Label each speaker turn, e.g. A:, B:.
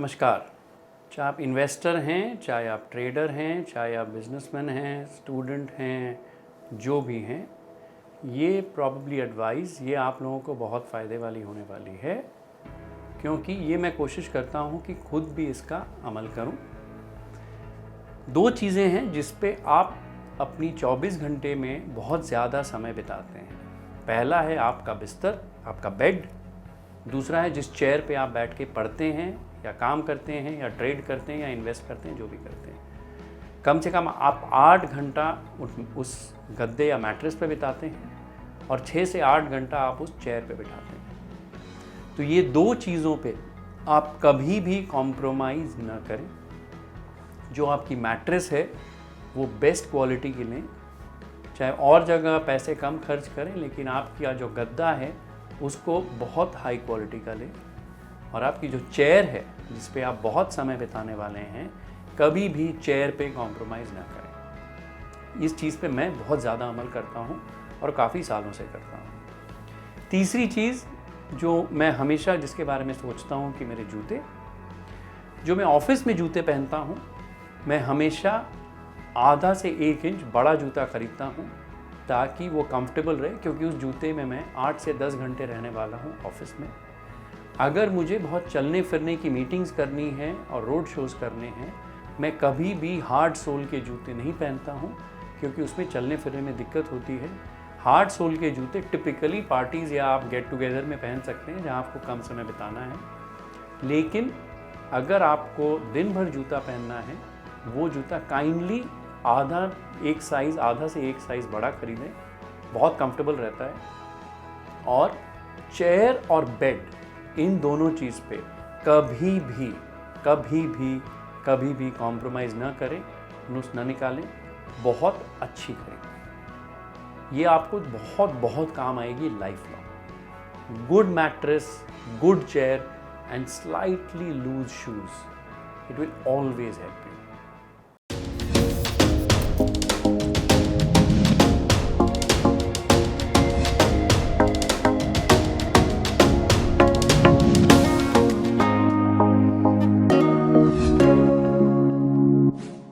A: नमस्कार। चाहे आप इन्वेस्टर हैं, चाहे आप ट्रेडर हैं, चाहे आप बिजनेसमैन हैं, स्टूडेंट हैं, जो भी हैं, ये प्रॉबेबली एडवाइस ये आप लोगों को बहुत फ़ायदे वाली होने वाली है, क्योंकि ये मैं कोशिश करता हूँ कि खुद भी इसका अमल करूँ। दो चीज़ें हैं जिस पे आप अपनी 24 घंटे में बहुत ज़्यादा समय बिताते हैं। पहला है आपका बिस्तर, आपका बेड। दूसरा है जिस चेयर पे आप बैठ के पढ़ते हैं या काम करते हैं या ट्रेड करते हैं या इन्वेस्ट करते हैं, जो भी करते हैं। कम से कम आप 8 घंटा उस गद्दे या मैट्रेस पे बिताते हैं और 6 से 8 घंटा आप उस चेयर पे बिताते हैं। तो ये दो चीज़ों पे आप कभी भी कॉम्प्रोमाइज़ ना करें। जो आपकी मैट्रेस है वो बेस्ट क्वालिटी की लें, चाहे और जगह पैसे कम खर्च करें, लेकिन आपका जो गद्दा है उसको बहुत हाई क्वालिटी का लें। और आपकी जो चेयर है जिस पे आप बहुत समय बिताने वाले हैं, कभी भी चेयर पे कॉम्प्रोमाइज़ ना करें। इस चीज़ पे मैं बहुत ज़्यादा अमल करता हूँ और काफ़ी सालों से करता हूँ। तीसरी चीज़ जो मैं हमेशा जिसके बारे में सोचता हूँ कि मेरे जूते, जो मैं ऑफिस में जूते पहनता हूँ, मैं हमेशा आधा से 1 इंच बड़ा जूता खरीदता हूँ ताकि वो कंफर्टेबल रहे, क्योंकि उस जूते में मैं 8 से 10 घंटे रहने वाला हूँ ऑफिस में। अगर मुझे बहुत चलने फिरने की मीटिंग्स करनी है और रोड शोज़ करने हैं, मैं कभी भी हार्ड सोल के जूते नहीं पहनता हूँ, क्योंकि उसमें चलने फिरने में दिक्कत होती है। हार्ड सोल के जूते टिपिकली पार्टीज़ या आप गेट टुगेदर में पहन सकते हैं, जहाँ आपको कम समय बिताना है। लेकिन अगर आपको दिन भर जूता पहनना है, वो जूता काइंडली आधा से एक साइज़ बड़ा खरीदें, बहुत कंफर्टेबल रहता है। और चेयर और बेड, इन दोनों चीज़ पे कभी भी कॉम्प्रोमाइज़ ना करें, नुस्खा ना निकालें, बहुत अच्छी करें। ये आपको बहुत काम आएगी life long. Good mattress, good chair and slightly loose shoes, it will always help you.